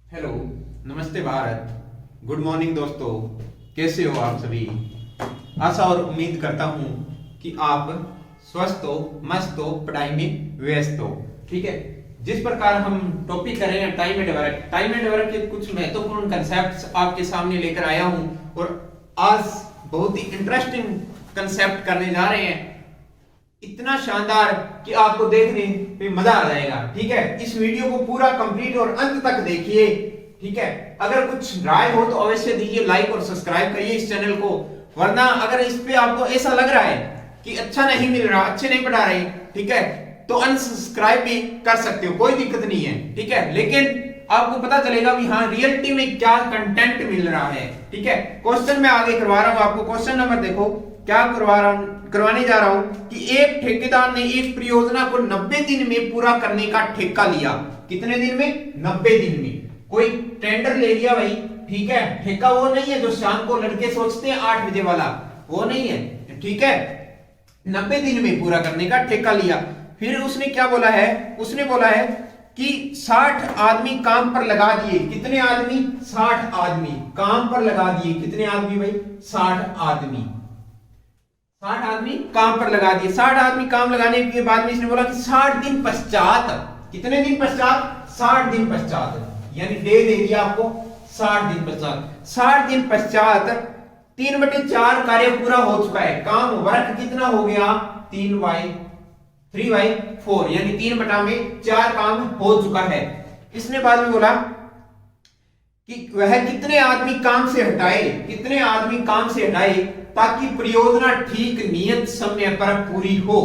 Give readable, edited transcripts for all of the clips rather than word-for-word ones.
Hello, नमस्ते Bharat, good morning दोस्तों। कैसे हो आप सभी? आशा और उम्मीद करता हूं कि आप स्वस्थ हो, मस्त हो, पढ़ाई में व्यस्त हो। ठीक है, जिस प्रकार हम टॉपिक कर रहे हैं टाइम एंड वर्क के कुछ महत्वपूर्ण कंसेप्ट्स आपके सामने लेकर आया हूं और आज बहुत ही इंटरेस्टिंग कंसेप्ट करने जा रहे हैं, इतना शानदार कि आपको देखने पे मजा आ जाएगा। ठीक है, इस वीडियो को पूरा कंप्लीट और अंत तक देखिए। ठीक है, अगर कुछ राय हो तो अवश्य दीजिए, लाइक और सब्सक्राइब करिए इस चैनल को। वरना अगर इस पे आपको ऐसा लग रहा है कि अच्छा नहीं मिल रहा, अच्छे नहीं पढ़ा रहे, ठीक है, तो अनसब्सक्राइब भी कर सकते हो, कोई दिक्कत नहीं है। ठीक है, लेकिन आपको पता चलेगा भी हाँ रियलिटी में क्या कंटेंट मिल रहा है। ठीक है, क्वेश्चन में आगे करवा रहा हूं आपको। क्वेश्चन नंबर देखो क्या करवाने जा रहा हूं कि एक ठेकेदार ने एक परियोजना को 90 दिन में पूरा करने का ठेका लिया। कितने दिन में? 90 दिन में। कोई टेंडर ले लिया भाई, ठीक है, ठेका वो नहीं है जो शाम को लड़के सोचते हैं 8 बजे वाला, वो नहीं है। ठीक है, 90 दिन में पूरा करने का ठेका लिया। फिर उसने क्या बोला है? उसने बोला है कि 60 आदमी काम पर लगा दिए। कितने आदमी? 60 आदमी काम पर लगा दिए। कितने आदमी भाई? 60 आदमी। 60 आदमी काम पर लगा दिए। 60 आदमी काम लगाने के बाद में इसने बोला कि 60 दिन पश्चात। कितने दिन पश्चात? 60 दिन पश्चात, यानी डे दे दिया आपको 60 दिन पश्चात। 60 दिन पश्चात 3/4 कार्य पूरा हो चुका है। काम वर्क कितना हो गया? 3/4, यानी 3/4 काम हो चुका है। इसने बाद में बोला कि वह कितने आदमी काम से हटाए, कितने आदमी काम से हटाए ताकि परियोजना ठीक नियत समय पर पूरी हो।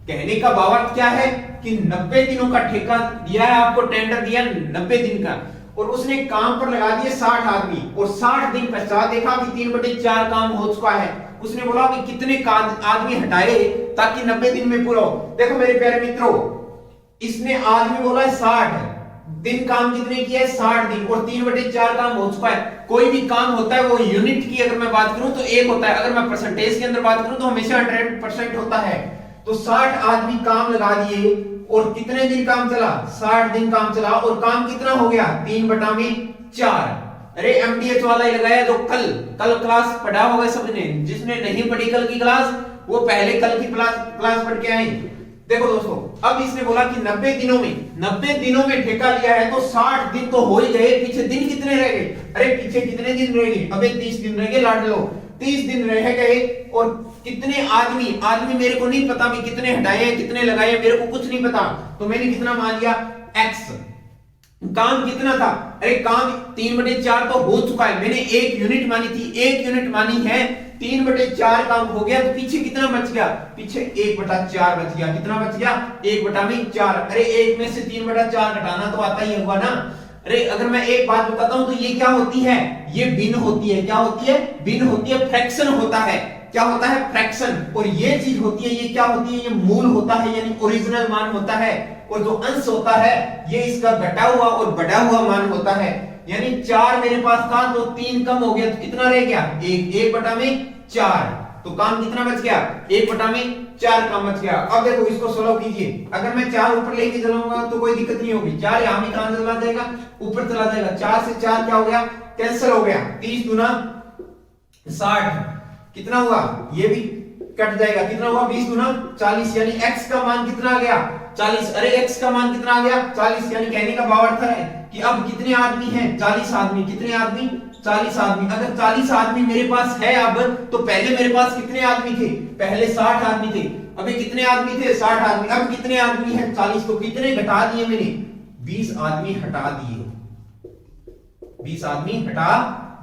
कहने का भावार्थ क्या है कि 90 दिनों का ठेका दिया है आपको, टेंडर दिया 90 दिन का, और उसने काम पर लगा दिए 60 आदमी, और 60 दिन पश्चात देखा कि 3/4 काम हो चुका है। उसने बोला कि कितने आदमी हटाए ताकि 90 दिन में पूरा हो। देखो मेरे प्यारे मित्रों, इसने आदमी बोला है 60 दिन, काम कितने किया है? 60 दिन, और 3/4 काम हो चुका है। कोई भी काम होता है वो यूनिट की अगर मैं बात करूं तो 1 होता है, अगर मैं परसेंटेज के अंदर बात करूं तो हमेशा 100% होता है। तो 60 आदमी काम लगा दिए और कितने दिन काम चला? 60 दिन काम चला, और काम कितना हो गया? 3/4। अरे एमडीएच वाला ही लगाया जो कल क्लास पढ़ा होगा सबने। जिसने नहीं पढ़ी कल की क्लास वो पहले कल की क्लास पढ़ के आए। देखो दोस्तों, अब इसने बोला कि 90 दिनों में ठेका लिया है तो 60 दिन तो हो ही गए, पीछे दिन कितने रह गए? अरे पीछे कितने दिन रह गए? अबे 30 दिन रह गए, लाड लो, 30 दिन रह गए। और कितने आदमी मेरे को नहीं पता भी कितने हटाए हैं कितने लगाए हैं, मेरे को कुछ नहीं पता, तो मैंने कितना मान लिया? x। काम कितना था? अरे काम 3/4 तो हो चुका है, मैंने 1 यूनिट मानी थी, 1 यूनिट मानी है, 3/4 काम हो गया, तो पीछे कितना बच गया? पीछे 1/4 बच गया। कितना बच गया? 1/4। अरे 1 में से 3/4 घटाना तो आता ही होगा ना। अरे अगर मैं एक बात बताता हूं तो ये क्या होती है? ये भिन्न होती है। क्या होती है? भिन्न होती है, फ्रैक्शन होता है। क्या होता है? फ्रैक्शन। और ये चीज होती है, ये क्या होती है? ये मूल होता है, यानी ओरिजिनल मान होता है, और जो अंश होता है ये इसका घटा हुआ और बढ़ा हुआ मान होता है। यानी 4 मेरे पास था तो 3 कम हो गया, तो कितना रह गया? 1/4। तो काम कितना बच गया? 1/4 काम बच गया। अब देखो इसको सोल्व कीजिए। अगर मैं 4 ऊपर लेके चलाऊंगा तो कोई दिक्कत नहीं होगी। 4 यहां भी कहां चला जाएगा? ऊपर चला जाएगा। 4 से 4 क्या हो गया? कैंसिल हो गया। 30 दूना 60, कितना हुआ? ये भी कट जाएगा। कितना हुआ? 20 दूना 40, यानी x का मान कितना आ गया? 40। अरे x का मान कितना आ गया? 40। यानी कहने का भावार्थ है कि अब कितने आदमी हैं? 40 आदमी। कितने आदमी? 40 आदमी। अगर 40 आदमी मेरे पास है अब, तो पहले मेरे पास कितने आदमी थे? पहले 60 आदमी थे। अभी कितने आदमी थे? 60 आदमी। अब कितने आदमी हैं? 40। तो कितने घटा दिए मैंने? 20 आदमी हटा दिए। 20 आदमी हटा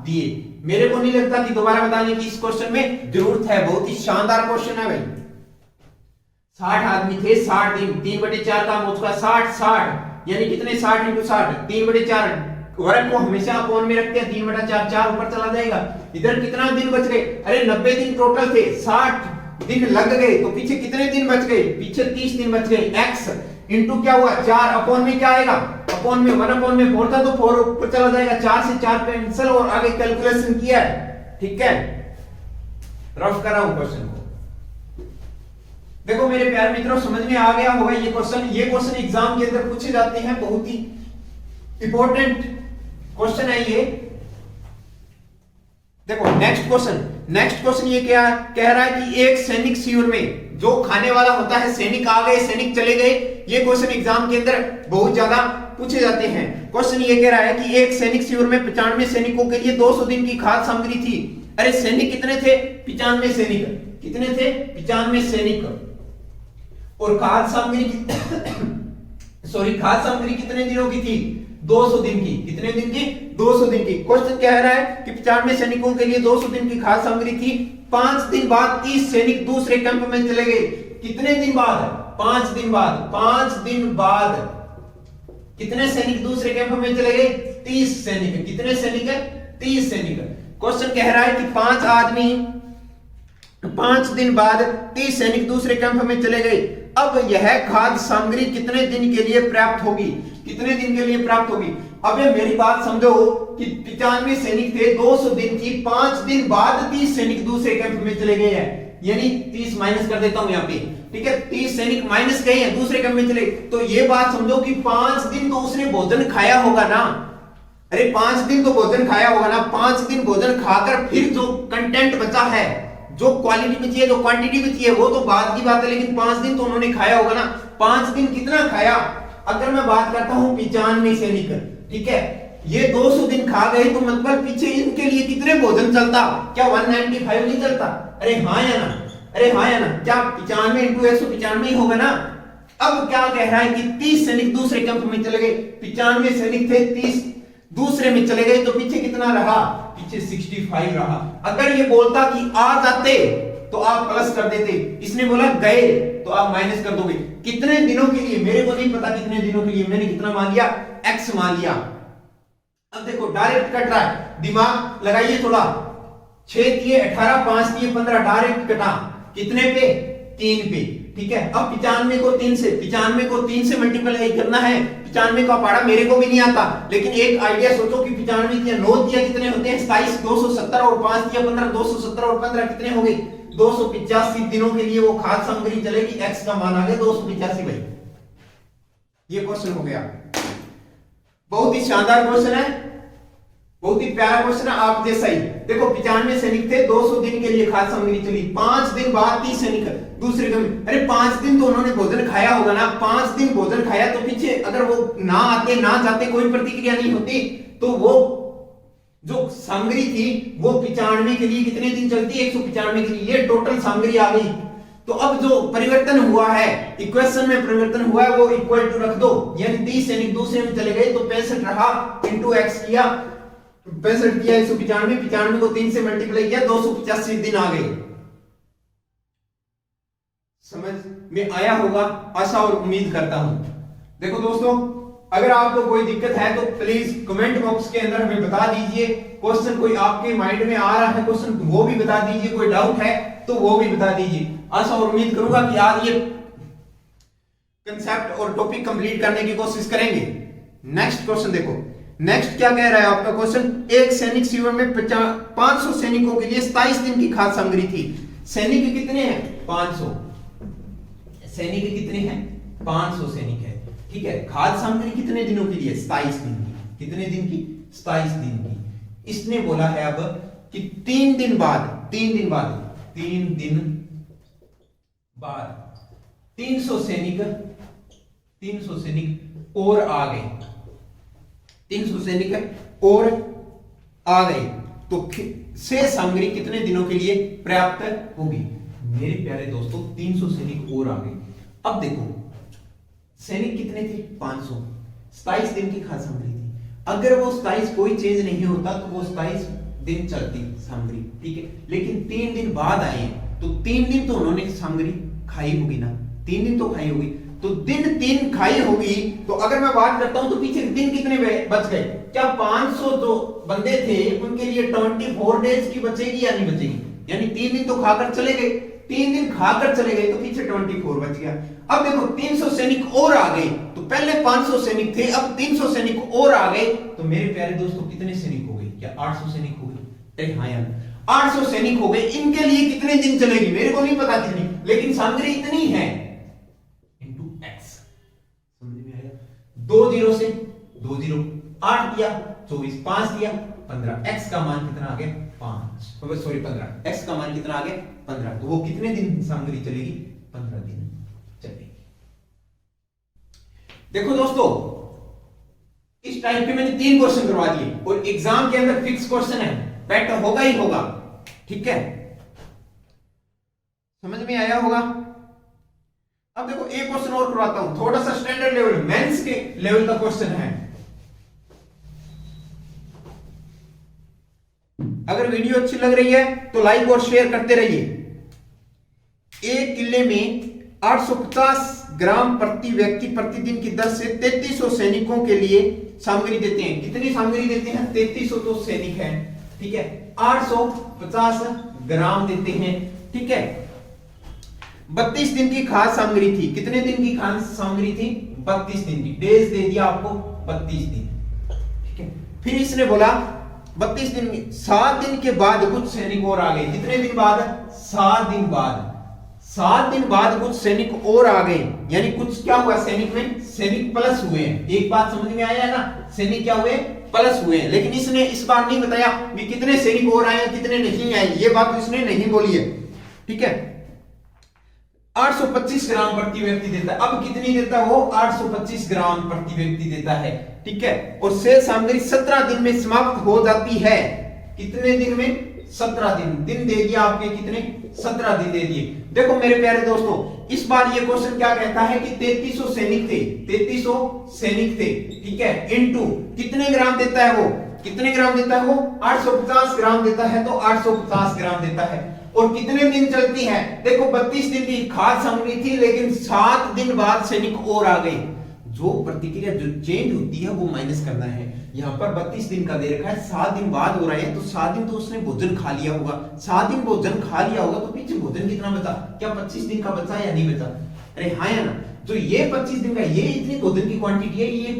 दिए। मेरे को नहीं लगता कि दोबारा बताने की इस क्वेश्चन में जरूरत है, बहुत ही शानदार क्वेश्चन है भाई। 60 आदमी थे, 60 दिन, 3/4 काम हो चुका। 60 यानी कितने? 60 × 60, 3/4। वर्ग को हमेशा अपॉन में रखते हैं, 3/4, 4 ऊपर चला जाएगा। इधर कितना दिन बच गए? अरे 90 दिन टोटल थे, 60 दिन लग गए, तो पीछे कितने दिन बच गए? पीछे 30 दिन बच गए। x इंटू क्या हुआ? 4 अपॉन में क्या आएगा? अपॉन में 1/4 था तो 4 ऊपर चला जाएगा। 4 से 4 कैंसिल, और आगे कैलकुलेशन किया है। ठीक है, रफ कर रहा हूं क्वेश्चन को। देखो मेरे प्यारे मित्रों, समझ में आ गया होगा ये क्वेश्चन। ये क्वेश्चन एग्जाम के अंदर पूछे जाते हैं, बहुत ही इंपॉर्टेंट क्वेश्चन है ये। देखो नेक्स्ट क्वेश्चन ये क्या कह रहा है कि एक सैनिक शिविर में जो खाने वाला होता है, सैनिक आ गए सैनिक चले गए, ये क्वेश्चन एग्जाम के अंदर बहुत ज्यादा पूछे जाते हैं। क्वेश्चन ये कह रहा है कि एक सैनिक शिविर में 95 सैनिकों के लिए 200 दिन की खाद्य सामग्री थी। अरे सैनिक कितने थे? 95 सैनिक। कितने थे? 95 सैनिक। और खाद्य सामग्री कितने दिनों की थी? 200 दिन की। कितने दिन की? 200 दिन की। क्वेश्चन कह रहा है कि 95 सैनिकों के लिए 200 दिन की खाद्य सामग्री थी। 5 दिन बाद 30 सैनिक दूसरे कैंप में चले गए। कितने दिन बाद? 5 दिन बाद। 5 दिन बाद कितने सैनिक दूसरे कैंप में चले गए? 30 सैनिक। कितने सैनिक है? 30 सैनिक। क्वेश्चन कह रहा है कि 5 दिन बाद 30 सैनिक दूसरे कैंप में चले गए। अब यह खाद्य सामग्री कितने दिन के लिए पर्याप्त होगी? कितने दिन के लिए प्राप्त होगी? अब ये मेरी बात समझो कि 95 सैनिक थे, 200 दिन की, 5 दिन बाद 30 सैनिक दूसरे कैंप में चले गए हैं, यानी 30 माइनस कर देता हूं यहां पे, ठीक है, 30 सैनिक माइनस गए हैं, दूसरे कैंप में चले। तो ये बात समझो कि 5 दिन तो उसने भोजन खाया होगा ना। अरे 5 दिन तो भोजन खाया होगा ना। 5 दिन भोजन खाकर फिर जो कंटेंट बचा है, जो क्वालिटी बची है, जो क्वांटिटी बची है, वो तो बाद की बात है, लेकिन 5 दिन तो उन्होंने खाया होगा ना। 5 दिन कितना खाया? अगर मैं बात करता हूं 95 सैनिक, ठीक है, ये 200 दिन खा गए, तो मतलब पीछे इनके लिए कितने भोजन चलता? क्या 195 नहीं चलता? अरे हाँ या ना? अरे हाँ या ना? क्या 95 इंटू 195 ही होगा ना। अब क्या कह रहा है कि 30 सैनिक दूसरे कैंप में चले गए। 95 सैनिक थे, 30 दूसरे में चले गए, तो पीछे कितना रहा? पीछे 65 रहा। अगर ये बोलता कि आ जाते तो आप प्लस कर देते, इसने बोला गए तो आप माइनस कर दोगे। कितने दिनों के लिए? मेरे को नहीं पता कितने दिनों के लिए, मैंने कितना मान लिया? एक्स मान लिया। अब देखो डायरेक्ट कट रहा है, दिमाग लगाइए थोड़ा। 6 दिए 18, 5 दिए 15, डायरेक्ट कटा। कितने पे? 3 पे, ठीक है। अब 95 को 3 से मल्टीप्लाई करना है। 95 का पढ़ा मेरे को भी नहीं आता, लेकिन एक आइडिया सोचो कि 95 दिया 9 दिया कितने होते हैं? 27, 270 और 5 दिया 15, 270 और 15 कितने हो गए? 285 दिनों के लिए वो खाद्य सामग्री चलेगी। एक्स का मान आ गया 285 भाई। ये क्वेश्चन हो गया। बहुत ही शानदार क्वेश्चन है, बहुत ही प्यारा क्वेश्चन है, आप जैसा ही। देखो 95 सैनिक थे, 200 दिन के लिए खाद्य सामग्री चली। 5 दिन बाद 30 सैनिक दूसरे कैंप। अरे 5 दिन तो उन्होंने भोजन खाया होगा ना। 5 दिन भोजन खाया तो पीछे अगर वो ना आते ना जाते कोई प्रतिक्रिया नहीं होती, तो वो जो सामग्री थी वो 95 के लिए कितने दिन चलती है? 195 के लिए। ये टोटल सामग्री आ गई। तो अब जो परिवर्तन हुआ है, इक्वेशन में परिवर्तन हुआ है, वो इक्वल टू रख दो, यानी 30 सैनिक दूसरे में चले गए तो 65 रहा, इंटू एक्स किया, 65 किया 195, 95 को 3 से मल्टीप्लाई किया, 285 दिन आ गए। समझ में आया होगा, आशा और उम्मीद करता हूं। देखो दोस्तों, अगर आपको कोई दिक्कत है तो प्लीज कमेंट बॉक्स के अंदर हमें बता दीजिए। क्वेश्चन कोई आपके माइंड में आ रहा है क्वेश्चन, वो भी बता दीजिए। कोई डाउट है तो वो भी बता दीजिए। आशा और उम्मीद करूंगा कि आज ये कंसेप्ट और टॉपिक कंप्लीट करने की कोशिश करेंगे। नेक्स्ट क्वेश्चन देखो, नेक्स्ट क्या कह रहा है आपका क्वेश्चन? एक सैनिक शिविर में 500 सैनिकों के लिए 27 दिन की खाद्य सामग्री थी। सैनिक कितने हैं? 500 सैनिक कितने हैं? 500 सैनिक है, ठीक है। खाद्य सामग्री कितने दिनों के लिए? 27 दिन की। कितने दिन की? 27 दिन की। इसने बोला है अब कि 3 दिन बाद 300 सैनिक और आ गए। 300 सैनिक और आ गए तो शेष सामग्री कितने दिनों के लिए पर्याप्त होगी? मेरे प्यारे दोस्तों, 300 सैनिक और आ गए। अब देखो सैनिक कितने थे? 500, 27 दिन की खाद्य सामग्री थी। अगर वो 27 कोई चेंज नहीं होता तो वो 27 दिन चलती सामग्री, ठीक है। लेकिन 3 दिन बाद आए तो 3 दिन तो उन्होंने सामग्री खाई होगी ना, 3 दिन तो खाई होगी, तो दिन 3 खाई होगी। तो अगर मैं बात करता हूं तो पीछे दिन कितने बच गए? क्या 500 जो बंदे थे उनके लिए 24 डेज की बचेगी या नहीं बचेगी? यानी 3 दिन तो खाकर चले गए, 3 दिन खाकर चले गए तो पीछे 24 बच गया। अब देखो 300 सैनिक और आ गए, तो पहले 500 सैनिक थे, अब 300 सैनिक और आ गए, तो मेरे प्यारे दोस्तों कितने सैनिक हो गए? क्या 800 सैनिक हो गए? हाँ यार 800 सैनिक हो गए। इनके लिए कितने दिन चलेगी? मेरे को नहीं पता कितनी, लेकिन सामग्री इतनी है इंटू एक्स। समझ में आया? 2 0 से 2 0 8 दिया 24, 5 दिया 15, x का मान कितना आ गया 5, सॉरी 15, x का मान कितना आ गया 15, तो वो कितने दिन सामग्री चलेगी 15 दिन चलेगी। देखो दोस्तों, इस टाइप के मैंने 3 क्वेश्चन करवा दिए और एग्जाम के अंदर फिक्स क्वेश्चन है, पैटर्न होगा ही होगा, ठीक है, समझ में आया होगा। अब देखो एक क्वेश्चन और करवाता हूं, थोड़ा सा स्टैंडर्ड लेवल, मेंस के लेवल का क्वेश्चन है। अगर वीडियो अच्छी लग रही है तो लाइक और शेयर करते रहिए। एक किले में 850 ग्राम प्रति व्यक्ति प्रतिदिन की दर से 3300 सैनिकों के लिए सामग्री देते हैं। कितनी सामग्री देते हैं 3300, तो सैनिक हैं, ठीक है, 850 ग्राम देते हैं, ठीक है। 32 दिन की खाद्य सामग्री थी, कितने दिन की खाद्य सामग्री थी 32 दिन की, डेज दे दिया आपको 32 दिन, ठीक है। फिर इसने बोला 32 दिन, 7 दिन के बाद कुछ सैनिक और आ गए, कितने दिन बाद 7 दिन बाद, 7 दिन बाद कुछ सैनिक और आ गए, यानी कुछ क्या हुआ सैनिक में, सैनिक प्लस हुए हैं। एक बात समझ में आया ना, सैनिक क्या हुए प्लस हुए हैं, लेकिन इसने इस बार नहीं बताया कि कितने सैनिक और आए कितने नहीं आए, ये बात इसने नहीं बोली है, ठीक है। 825 ग्राम प्रति व्यक्ति देता है, अब कितनी देता है वो 825 ग्राम प्रति व्यक्ति देता है, ठीक है। और शेष सामग्री 17 दिन में समाप्त हो जाती है, कितने दिन में 17 दिन, दिन दे दिया आपके कितने 17 दिन दे दिए। देखो मेरे प्यारे दोस्तों, इस बार ये क्वेश्चन क्या कहता है कि 3300 सैनिक थे, 3300 सैनिक थे, ठीक है, इनटू कितने ग्राम देता है वो, कितने ग्राम देता है वो 850 ग्राम देता है, तो 850 ग्राम देता है। और कितने दिन चलती है, देखो 32 दिन की खाद्य सामग्री थी, लेकिन 7 दिन बाद सैनिक और आ गए, जो प्रतिक्रिया जो चेंज होती है वो माइनस करना है। यहां पर 32 दिन का दे रखा है, 7 दिन बाद हो रहा है, तो 7 दिन तो उसने भोजन खा लिया होगा, 7 दिन भोजन खा लिया होगा, तो पीछे भोजन कितना बचा, क्या 25 दिन का बचा या नहीं बचा, अरे हाँ या ना। जो ये 25 दिन का, ये इतनी भोजन की क्वांटिटी है, ये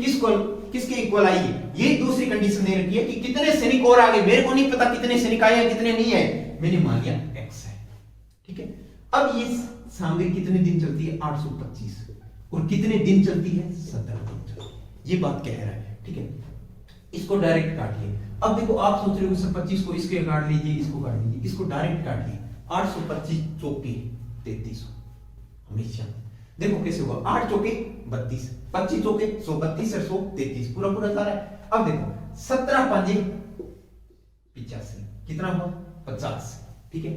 किसके इक्वल आई है, ये दूसरी कंडीशन दे रखी है कि कितने सैनिक और आ गए, मेरे को नहीं पता कितने सैनिक आए या कितने नहीं आए, मैंने मान लिया x है, ठीक है। अब ये सामग्री कितने दिन चलती है 825, और कितने दिन चलती है 17 दिन चलती है, ये बात कह रहा है, ठीक है। इसको डायरेक्ट काटिए। अब देखो आप सोच रहे हो सर 25 को इसके काट लीजिए, इसको काट लीजिए, इसको डायरेक्ट काटिए, 825 चौके 3300, हमेशा देखो कैसे हुआ, 8 चौके 32, 25 चौके 132 और 133, पूरा पूरा सारा है। अब देखो 17 पांजे 85, कितना हुआ 50, ठीक है,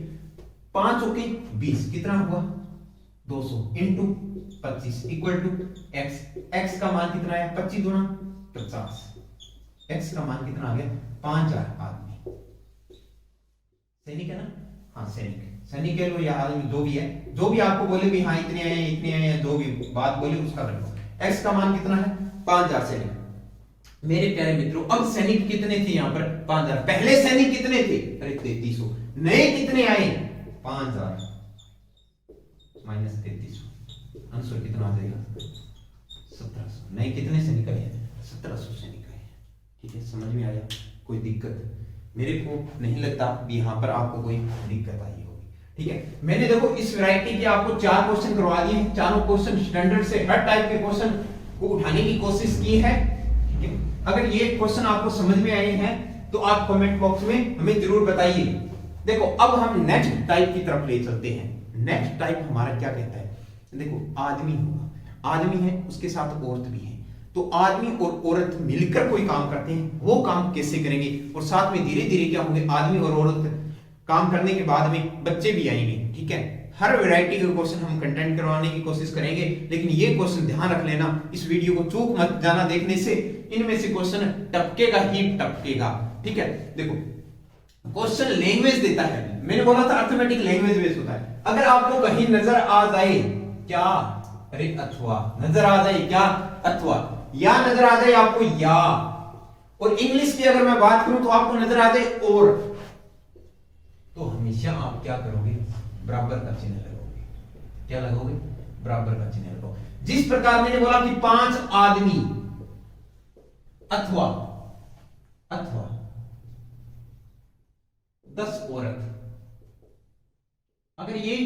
5 चौके 20, कितना हुआ 200 into 25 equal to x, x का मान कितना है 25 गुना 50, x का मान कितना आ गया 5000 आदमी, सैनिक है ना, हाँ सैनिक, सैनिक कह लो या आदमी, जो भी है, जो भी आपको बोले भी हाँ इतने आए इतने आए, जो भी बात बोले उसका कर लो। x का मान कितना है 5000 सैनिक। मेरे प्यारे मित्रों, अब सैनिक कितने थे यहाँ पर 5000, पहले सैनिक कितने थे, अरे 3300, नए कितने आए 5000 माइनस 3300, आंसर कितना आ जाएगा 1700। नए कितने सैनिक आए 1700 सैनिक आए, ठीक है, समझ में आया, कोई दिक्कत मेरे को नहीं लगता भी यहाँ पर आपको कोई दिक्कत आई होगी, ठीक है। मैंने देखो इस वैरायटी के आपको 4 क्वेश्चन करवा दिए हैं, चारों क्वेश्चन स्टैंडर्ड से हर टाइप के क्वेश्चन को उठाने की कोशिश की है, ठीक है। अगर ये क्वेश्चन आपको समझ में आए हैं तो आप कमेंट बॉक्स में हमें जरूर बताइए। देखो अब हम नेक्स्ट टाइप की तरफ ले चलते हैं। नेक्स्ट टाइप हमारा क्या कहता है, देखो आदमी होगा, आदमी है उसके साथ औरत भी है, तो आदमी और औरत मिलकर कोई काम करते हैं, वो काम कैसे करेंगे, और साथ में धीरे धीरे क्या होंगे, आदमी और औरत काम करने के बाद में बच्चे भी आएंगे, ठीक है। हर वैरायटी के क्वेश्चन हम कंटेंट करवाने की कोशिश करेंगे, लेकिन ये क्वेश्चन ध्यान रख लेना, इस वीडियो को चूक मत जाना देखने से, इनमें से क्वेश्चन टपकेगा ही टपकेगा, ठीक है। देखो क्वेश्चन लैंग्वेज देता है, मैंने बोला था अर्थमेटिक लैंग्वेज बेस्ड होता है। अगर आपको कहीं नजर आ जाए क्या, अरे अथवा नजर आ जाए क्या, अथवा, या नजर आ जाए आपको या, और इंग्लिश की अगर मैं बात करूं तो आपको नजर आ जाए और, तो हमेशा आप क्या करोगे, बराबर का चिन्ह लगाओगे, क्या लगाओगे, बराबर का चिन्ह लगाओगे। जिस प्रकार मैंने बोला कि 5 आदमी अथवा 10 औरत, अगर ये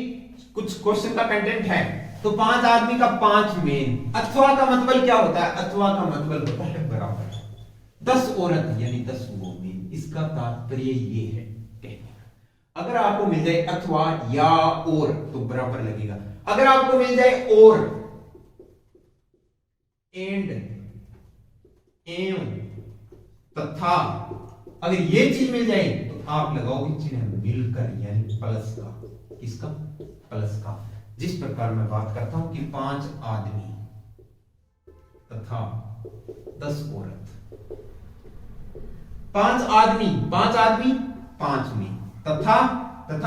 कुछ क्वेश्चन का कंटेंट है तो 5 आदमी का 5 मेन, अथवा का मतलब क्या होता है, अथवा का मतलब होता है बराबर, 10 औरत यानी 10 वोमेन। इसका तात्पर्य ये है कहने का। अगर आपको मिल जाए अथवा या और तो बराबर लगेगा। अगर आपको मिल जाए और एंड एवं तथा, अगर ये चीज मिल जाए तो आप लगाओगे चिन्ह मिलकर यानी प्लस का। किसका? प्लस का। जिस प्रकार मैं बात करता हूं कि 5 आदमी तथा 10 औरत। 5 आदमी 5 में तथा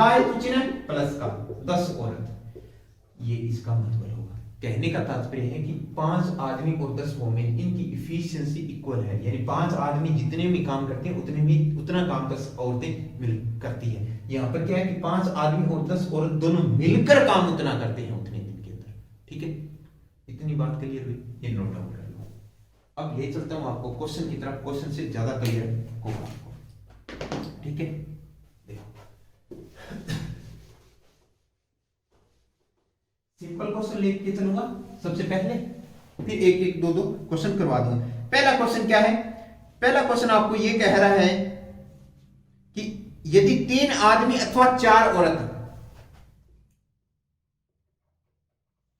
है तो चिन्ह प्लस का, 10 औरत। ये इसका मतलब होगा। कहने का तात्पर्य है कि 5 आदमी और 10 वोमेन, इनकी इफिशिएंसी इक्वल है। यानी 5 आदमी जितने भी काम करते हैं उतना काम 10 औरतें मिल करती है। यहां पर क्या है कि 5 आदमी और 10 औरत दोनों मिलकर काम उतना करते हैं उतने दिन के अंदर। ठीक है, इतनी बात क्लियर हुई? ये नोट डाउन कर लो। अब ले चलता हूं आपको क्वेश्चन की तरफ। क्वेश्चन से ज्यादा क्लियर होगा आपको। ठीक है, सिंपल क्वेश्चन लेके चलूंगा सबसे पहले, फिर एक एक दो क्वेश्चन करवा दूंगा। पहला क्वेश्चन क्या है? पहला क्वेश्चन आपको ये कह रहा है कि यदि 3 आदमी अथवा 4 औरत,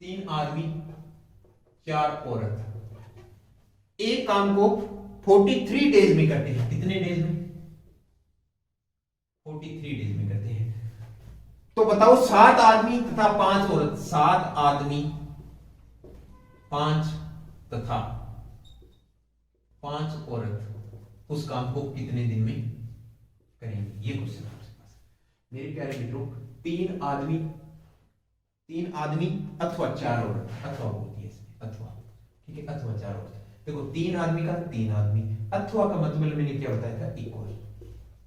3 आदमी 4 औरत एक काम को 43 डेज में करते हैं। कितने डेज में? 43 डेज में करते हैं। तो बताओ 7 आदमी तथा 5 औरत, 7 आदमी 5 तथा 5 औरत उस काम को कितने दिन में करेंगे? ये क्वेश्चन आपके पास। मेरे प्यारे मित्रों, 3 आदमी अथवा 4 औरत, अथवा होती है इसमें, अथवा। ठीक है, अथवा 4 औरत। देखो 3 आदमी का 3 आदमी, अथवा का मतलब मैंने क्या बताया था? इक्वल।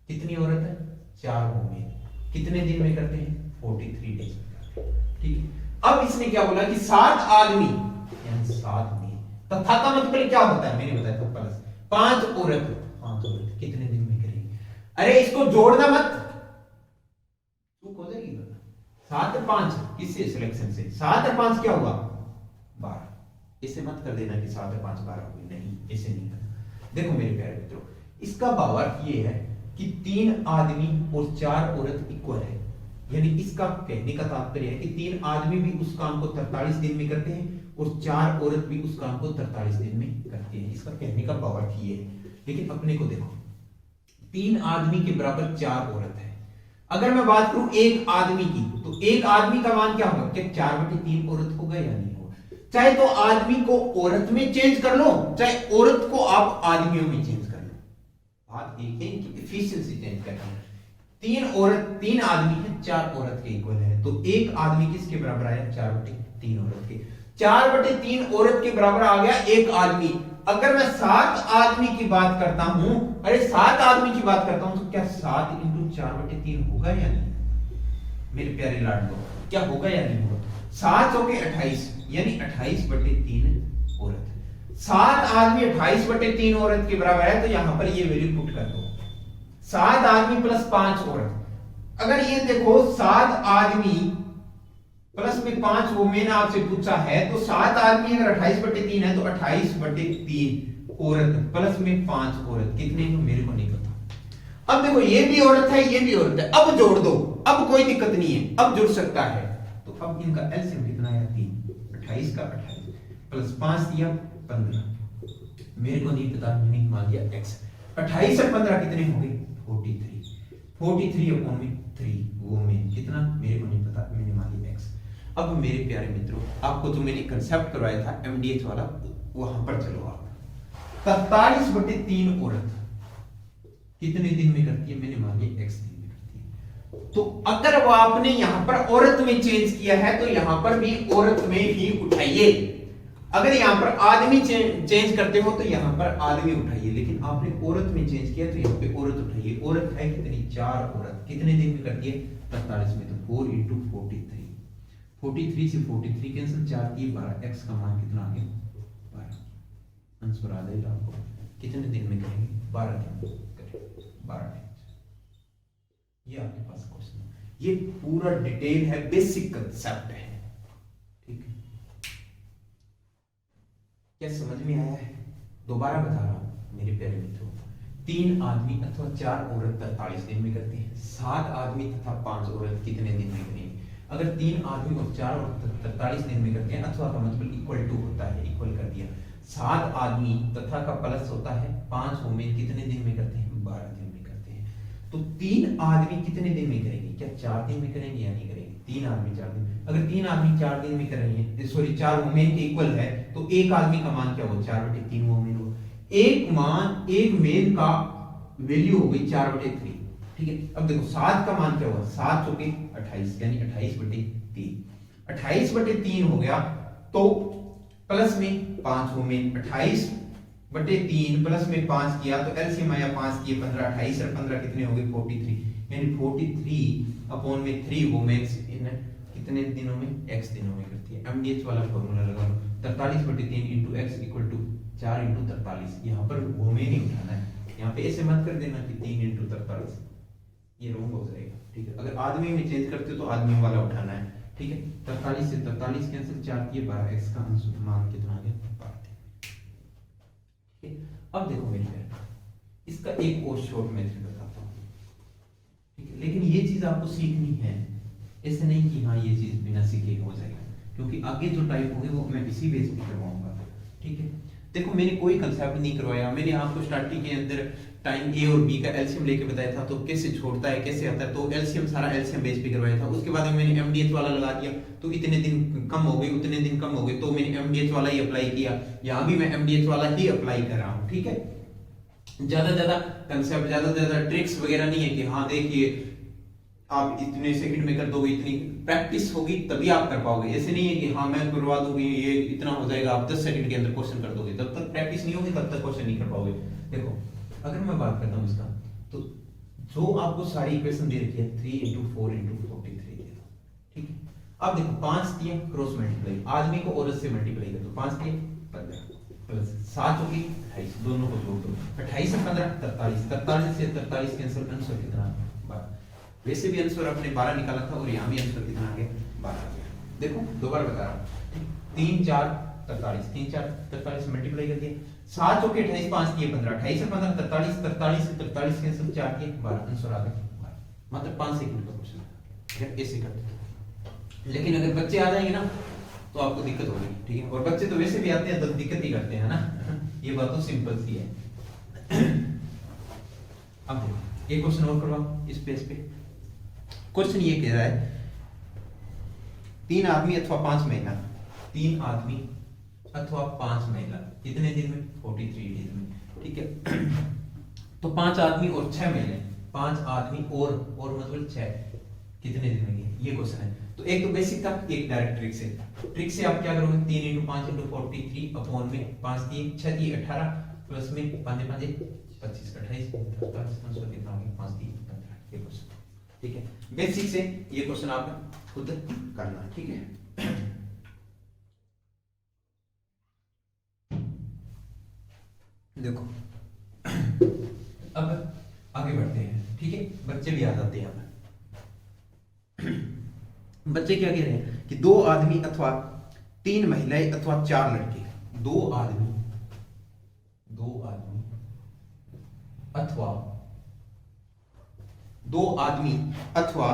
कितनी औरत है? 4 वोमेन। कितने दिन में करते हैं? 43 डेज में करते हैं। ठीक है, अब इसने क्या बोला कि 7 आदमी यानी 7 में, तथा का मतलब क्या होता है? मैंने बताया था प्लस। 5 औरत, 5 औरत कितने दिन में करेंगे? अरे इसको जोड़ना मत, चूक हो जाएगी। 7 और 5 किससे? सिलेक्शन से। 7 और 5 क्या होगा? 12। इसे मत कर देना कि 7 और 5 12 होगी, नहीं, इसे नहीं करना। देखो मेरे प्यारे मित्रों, इसका भावार्थ ये है कि 3 आदमी और 4 औरत इक्वल है। यानी इसका कहने का तात्पर्य है कि 3 आदमी भी उस काम को 43 दिन में करते हैं और 4 औरत भी उस काम को 43 दिन में करती है। इसका कहने का भावार्थ ये है। लेकिन अपने को देखो, 3 आदमी के बराबर 4 औरत है। अगर मैं बात करूं 1 आदमी की, तो 1 आदमी का मान क्या होगा? क्या 4/3 औरत होगा या नहीं होगा? चाहे तो आदमी को औरत में चेंज कर लो, चाहे औरत को आप आदमियों में चेंज कर लो, बात एक है कि एफिशिएंसी चेंज करना है। 3 आदमी है, 4 औरत के इक्वल है। तो 1 आदमी किसके बराबर आया? 4/3 औरत के। 4/3 औरत के बराबर आ गया 1 आदमी। अगर मैं 7 आदमी की बात करता हूं, अरे 7 आदमी की बात करता हूं, तो क्या 7 × 4/3 होगा या नहीं? मेरे प्यारे लाडलो, क्या होगा या नहीं होगा? 7 हो गए 28, यानी 28/3 औरत। 7 आदमी 28/3 औरत के बराबर है, तो यहां पर ये वैल्यू पुट कर दो। 7 आदमी प्लस 5 औरत। अगर ये देखो 7 आदमी प्लस में 5 वो मैंने आपसे पूछा है, तो 7 आदमी अगर 28/3 है तो 28/3 औरत प्लस में 5 औरत कितने हैं मेरे को नहीं पता। अब देखो ये भी औरत है, ये भी औरत है, अब जोड़ दो, अब कोई दिक्कत नहीं है, अब जुड़ सकता है। तो अब इनका एलसीएम कितना है? 3। 28 का 28 प्लस 5 दिया 15, मेरे को नहीं पता, मैंने मान लिया x। 28 और 15 कितने हो गए? 43। 43 अपॉन में 3 वो में कितना मेरे को नहीं पता, मैंने मान लिया x। अब मेरे प्यारे मित्रों, आपको जो मैंने कंसेप्ट करवाया था एमडीएच वाला, वहां पर चलो आप। 43/3 औरत कितने दिन में करती है? मैंने मान लिया x दिन में करती है। तो अगर वो आपने यहां पर औरत में चेंज किया है, तो यहां पर भी औरत में ही उठाइए। अगर यहां पर आदमी चेंज करते हो तो यहां पर आदमी उठाइए, लेकिन आपने औरत में चेंज किया तो यहां पे औरत उठाइए। औरत है कितनी? 4 औरत कितने दिन में करती है? 45 में। तो 4 × 43, 43 से 43 कैंसिल, 4 की 12, x का मान कितना आ गया? 12। आंसर आ जाएगा आपको। कितने दिन में करेंगे? 12 दिन में करेंगे, 12 दिन। ये आपके पास क्वेश्चन है, ये पूरा डिटेल है, बेसिक कंसेप्ट है। ठीक है, क्या समझ में आया है? दोबारा बता रहा हूं, मेरे प्यारे मित्रों, 3 आदमी अथवा 4 औरत 43 दिन में करते हैं, 7 आदमी तथा 5 औरत कितने दिन में करेंगे? अगर 3 आदमी और 4 औरत 43 दिन में करते हैं, अथवा का मतलब इक्वल टू होता है, इक्वल कर दिया, 7 आदमी तथा का प्लस होता है 5 वुमेन कितने दिन में करते हैं? 12 दिन में करते हैं। तो 3 आदमी कितने दिन में करेंगे? क्या 4 दिन में करेंगे या नहीं करेंगे? 3 आदमी 4 दिन। अगर 3 आदमी 4 दिन में कर रहे हैं, सॉरी 4 वुमेन के इक्वल है, तो एक आदमी का मान क्या हो? 4/3 वुमेन हो। एक मेन का वैल्यू हो गई 4/3, ठीक है। अब देखो 7 का मान क्या हुआ? 7 चौके 28, यानी 28/3। 28/3 हो गया, तो प्लस में 5 वुमेन, 28/3 प्लस में 5 किया तो एलसीएम आया 5 किए 15, 28 और 15 कितने हो गए? 43, यानी 43/3 वुमेन्स इन कितने दिनों में? x दिनों में करती है। एमडीएच वाला फॉर्मूला लगा लो, 43/3 into x equal to 4 into 43। यहाँ पर वुमेन ही उठाना है, यहाँ पे ऐसे मत कर देना कि 3 इंटू 43, ये रॉन्ग हो जाएगा, ठीक है। अगर आदमी में चेंज करते हो तो आदमी वाला उठाना है, ठीक है। 43 से 43 कैंसिल, 4 किए 12, x का मान कितना आ गया? 12। ठीक है। अब देखो मेरे प्यारे, इसका एक और शॉर्ट मेथड बताता हूँ, ठीक है। लेकिन ये चीज आपको सीखनी है, ऐसे नहीं कि हाँ ये चीज बिना सीखे हो जाएगा, क्योंकि आगे जो टाइप होंगे वो मैं इसी बेस पे करवाऊंगा, ठीक है। देखो मैंने कोई कंसेप्ट नहीं करवाया, मैंने आपको स्टार्टिंग के अंदर टाइम ए और बी का एलसीएम लेके बताया था, तो कैसे छोड़ता है कैसे आता है, तो एलसीएम सारा एलसीएम बेस पे करवाया था। उसके बाद में मैंने एमडीएच वाला लगा दिया, तो इतने दिन कम हो गए, उतने दिन कम हो गए, तो मैंने एमडीएच वाला ही अप्लाई किया। यहाँ भी मैं एमडीएच वाला ही अप्लाई कर रहा हूँ, ठीक है। ज्यादा कंसेप्ट, ज्यादा ट्रिक्स वगैरह नहीं है कि हाँ देखिए आप इतने सेकंड में कर दोगे, इतनी प्रैक्टिस होगी तभी आप कर पाओगे। ऐसे नहीं है कि हाँ मैं करवा दूंगी ये इतना हो जाएगा, आप 10 सेकंड के अंदर क्वेश्चन कर दोगे, जब तक प्रैक्टिस नहीं होगी तब तक क्वेश्चन नहीं कर पाओगे। देखो अगर मैं बात करता हूँ इसका, तो जो आपको सारी इक्वेशन दे रखी है 3 × 4 × 43 दे दो, ठीक है। अब देखो 5 दिया, क्रॉस मल्टीप्लाई, आदमी को औरत से मल्टीप्लाई कर दो, 5 दिए 15 प्लस 7 होगी 28, दोनों को जोड़ दो, 28 से 15 43, 43 से 43 कैंसिल, आंसर कितना? 12। वैसे भी आंसर आपने 12 निकाला था और यहाँ भी आंसर कितना आ गया? 12 आ गया। देखो दोबारा बता रहा हूँ, 3 4 43, 3 4 43 से मल्टीप्लाई कर दिए, 7 चौके 28, 5 किए 15, 28 से 15 43, 43 से 43 कैंसिल, 4 किए 12, आंसर आ गया 12। मतलब 5 सेकंड का क्वेश्चन है, ऐसे करते। लेकिन अगर बच्चे आ जाएंगे ना तो आपको दिक्कत होगी, ठीक है। और बच्चे तो वैसे भी आते हैं तो दिक्कत ही करते हैं ना ये बात तो सिंपल सी है। अब देखो एक क्वेश्चन और करवाओ इस पेज पे। क्वेश्चन ये कह रहा है 3 आदमी अथवा 5 महिला, 3 आदमी अथवा 5 महिला कितने दिन में? 43 डेज में, ठीक है। तो 5 आदमी और 6 महिलाएं, 5 आदमी और मतलब 6 कितने दिन में? ये क्वेश्चन है। तो एक तो बेसिक था, एक डायरेक्ट ट्रिक से। ट्रिक से आप क्या करोगे? 3 × 5 × 43 अपॉन में 5 दिए 6 दिए 18 प्लस में 5 5 25 28 43 आंसर कितना आ गया? 5 दिए 15। ये क्वेश्चन, ठीक है। बेसिक से ये क्वेश्चन आप खुद करना, ठीक है। देखो अब आगे बढ़ते हैं, ठीक है। बच्चे भी आ जाते हैं। अब बच्चे क्या कह रहे हैं कि 2 आदमी अथवा 3 महिलाएं अथवा 4 लड़के, 2 आदमी अथवा 2 आदमी अथवा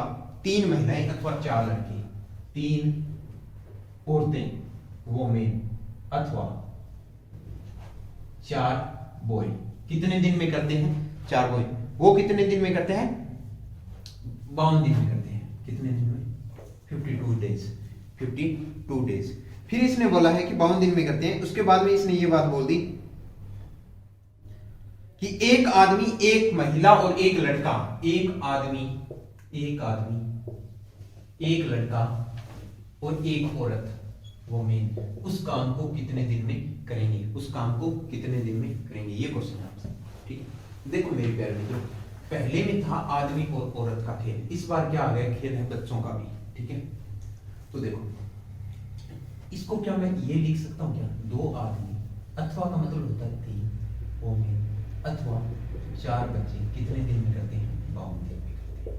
3 महिलाएं अथवा 4 लड़के, 3 औरतें वोमेन अथवा 4 बॉय कितने दिन में करते हैं? 4 बॉय वो कितने दिन में करते हैं? 52 दिन में करते हैं। कितने दिन में? 52 डेज, 52 डेज। फिर इसने बोला है कि 52 दिन में करते हैं। उसके बाद में इसने ये बात बोल दी कि एक आदमी, एक महिला और एक लड़का, एक आदमी, एक लड़का और एक औरत वोमेन उस काम को कितने दिन में करेंगे? उस काम को कितने दिन में करेंगे? ये क्वेश्चन है आपसे, ठीक है। देखो मेरे प्यारे मित्रों, पहले में था आदमी और औरत का खेल, इस बार क्या आ गया? खेल है बच्चों का भी, ठीक है। तो देखो इसको क्या मैं ये लिख सकता हूं क्या? 2 आदमी अथवा का मतलब होता है 3 वोमेन अथवा 4 बच्चे कितने दिन में करते हैं? 52 दिन में करते हैं।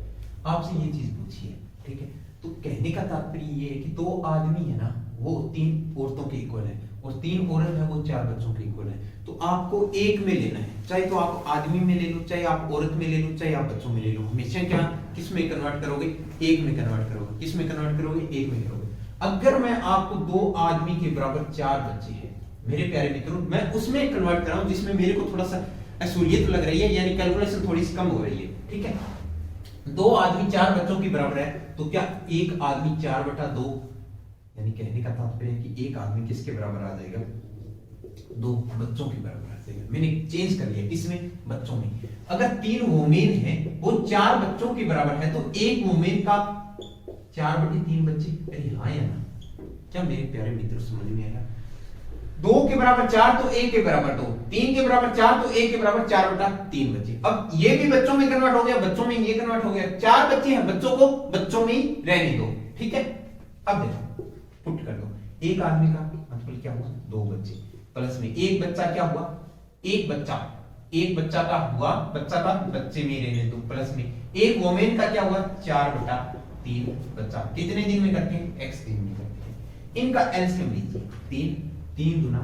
आपसे ये चीज पूछी है, ठीक है। तो कहने का तात्पर्य ये है कि 2 आदमी है ना, वो 3 औरतों के इक्वल है, और 3 औरत है वो 4 बच्चों के इक्वल है। तो आपको एक में लेना है, चाहे तो आप आदमी में ले लो, चाहे आप औरत में ले लो, चाहे आप बच्चों में ले लो। हमेशा क्या किस में कन्वर्ट करोगे? एक में कन्वर्ट करोगे। किस में कन्वर्ट करोगे? एक में करोगे। अगर मैं आपको 2 आदमी के बराबर 4 बच्चे हैं मेरे प्यारे मित्रों, मैं उसमें कन्वर्ट कर रहा हूं जिसमें मेरे को थोड़ा सा असुलियत लग रही है, यानी कैलकुलेशन थोड़ी सी कम हो रही है। ठीक है, 2 आदमी 4 बच्चों के बराबर है, तो क्या एक आदमी 4/2, यानी कहने का तात्पर्य है कि एक आदमी किसके बराबर आ जाएगा? 2 बच्चों के बराबर आ जाएगा। मैंने चेंज कर लिया, किसमें? बच्चों में। अगर 3 वोमेन है वो 4 बच्चों के बराबर है, तो एक वोमेन का 4/3 बच्चे। अरे हाँ या ना? क्या मेरे प्यारे मित्र समझ में आया? 2 के बराबर 4 तो 1 के बराबर 2, 3 के बराबर 4 तो 1 के बराबर 4/3 बच्चे। अब ये भी बच्चों में कन्वर्ट हो गया, बच्चों में ये कन्वर्ट हो गया। 4 बच्चे हैं, बच्चों को बच्चों में ही रहने दो। ठीक है, अब देखो पुट कर दो। एक आदमी का मतलब क्या हुआ? 2 बच्चे प्लस में एक बच्चा क्या हुआ? एक बच्चा का हुआ, बच्चा का बच्चे में रहने दो, प्लस में एक वोमेन का क्या हुआ? 4/3 बच्चा। कितने दिन में करते हैं? x दिन में करते हैं। इनका एलसीएम लीजिए, 3 दूना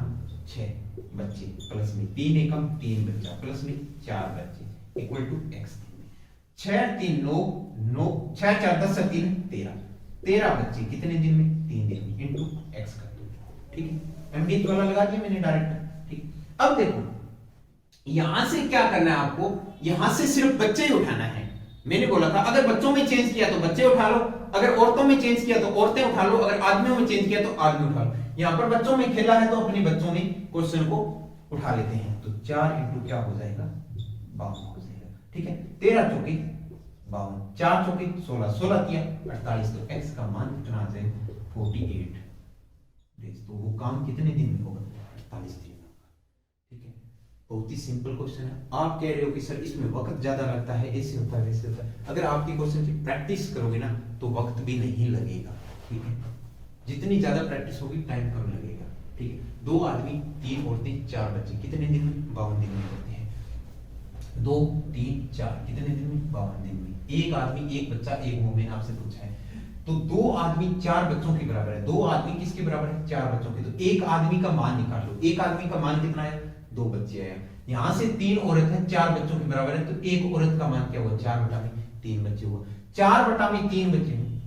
6 बच्चे, प्लस में 3 एकम 3 बच्चा, प्लस में 4 बच्चे इक्वल टू x दिन में। 6 3 9 6 4 10 से 3 13 बच्चे कितने दिन में? 3 दिन में, इनटू x कर दो। ठीक है, एमडीएच वाला लगा दिया मैंने डायरेक्ट। ठीक, अब देखो यहां से क्या करना है आपको? यहां से सिर्फ बच्चे ही उठाना है। मैंने बोला था अगर बच्चों में चेंज किया तो बच्चे उठा लो, अगर औरतों में चेंज किया तो औरतें उठा लो, अगर आदमियों में चेंज किया तो आदमी उठा लो। यहां पर बच्चों में खेला है तो अपने बच्चों में क्वेश्चन को उठा लेते हैं। तो 4 इंटू क्या हो जाएगा? 52 हो जाएगा। ठीक है, 13 चौके 52, 4 चौके 16, 16 किया 48, तो x का मान कितना आ जाएगा? 48 डेज। तो वो काम कितने दिन में होगा? 48 दिन में होगा। ठीक है, बहुत ही सिंपल क्वेश्चन है। आप कह रहे हो कि सर इसमें वक्त ज्यादा लगता है, ऐसे होता है वैसे होता है। अगर आपकी क्वेश्चन की प्रैक्टिस करोगे ना तो वक्त भी नहीं लगेगा। ठीक है, जितनी ज्यादा प्रैक्टिस होगी टाइम कम लगेगा। ठीक है, 2 आदमी 3 औरतें 4 बच्चे कितने दिन में? 52 दिन में करते हैं। 2 3 4 कितने दिन में? 52 दिन में। एक आदमी एक बच्चा एक वोमेन आपसे पूछा है, तो 2 आदमी 4 बच्चों के बराबर है। 2 आदमी किसके बराबर है? 4 बच्चों के। तो एक आदमी का मान निकाल लो। एक आदमी का मान कितना है? 2 बच्चे आया। यहां से 3 औरत है 4 बच्चों के बराबर है, तो एक औरत का मान क्या हुआ? 4/3 बच्चे हुआ। 4/3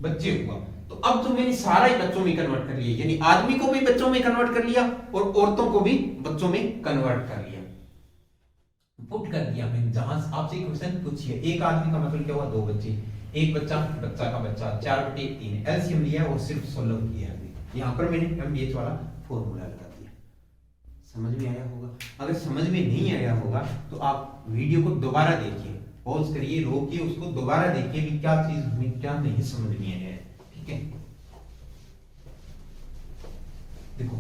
बच्चे हुआ। तो अब तो मैंने सारा ही बच्चों में कन्वर्ट कर लिया, यानी आदमी को भी बच्चों में कन्वर्ट कर लिया और औरतों को भी बच्चों में कन्वर्ट कर लिया, पुट कर दिया मैंने। जहां आपसे क्वेश्चन पूछिए एक आदमी का मतलब क्या हुआ? 2 बच्चे, एक बच्चा का बच्चा, 4/3 एलसीएम लिया और सिर्फ 16 किया है। यहां पर मैंने एमडीएच वाला फॉर्मूला लगा दिया। समझ में आया होगा? अगर समझ में नहीं आया होगा तो आप वीडियो को दोबारा देखिए, पॉज करिए, रोकिए, उसको दोबारा देखिए कि क्या चीज हमें क्या नहीं समझ में आया है। ठीक है, देखो